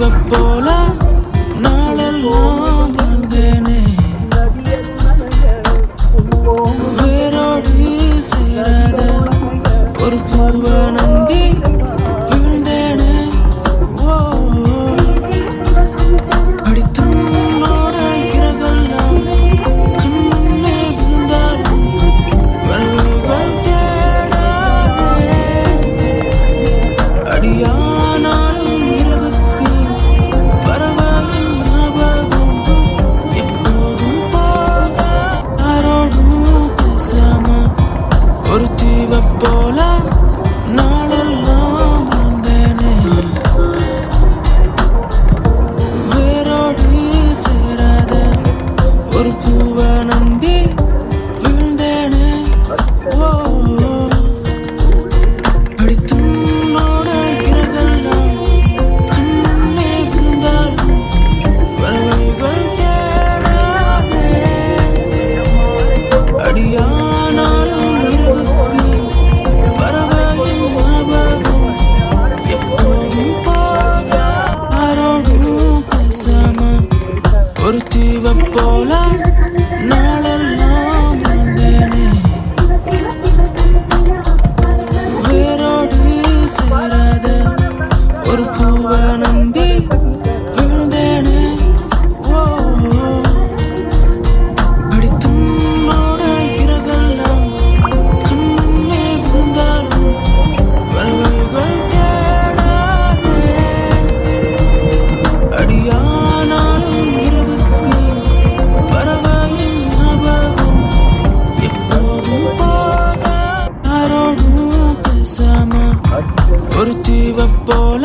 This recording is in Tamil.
தீவை போல நாளெல்லாம் வாழ்ந்தேனே. வேரோடு சேராத ஒரு பூவை நம்பி விழுந்தேனே. ஓ அடித்தோட இரவெல்லாம் கண்ணே விழுந்தாலும் வல்லுகள் தேடாதே. அடியானாலும் இரவுக்கு பரவாயில் ஞாபகம் எப்போதும் போக. யாரோடும் பேசாம ஒரு தீவை போல நாளெல்லாம் வாழ்ந்தேனே. வேரோடு சேராத ஒரு பூவை நம்பி விழுந்தேனே. ஓ அடித்தோட இரவெல்லாம் கண்ணே விழுந்தாலும் வல்லுகள் தேடாதே. அடியானாலும் இரவுக்கு பரவாயில் ஞாபகம் எப்போதும் போக. யாரோடும் பேசாம ஒரு தீவை போல நாளெல்லாம் வாழ்ந்தேனே. வேரோடு சேராத ஒரு பூவை நம்பி விழுந்தேனே. ஓ அடித்தோட இரவெல்லாம் கண்ணே விழுந்தாலும் வல்லுகள் தேடாதே. அடியானாலும் இரவுக்கு பரவாயில் ஞாபகம் எப்போதும் போக. யாரோடும் பேசாம ஒரு தீவை போல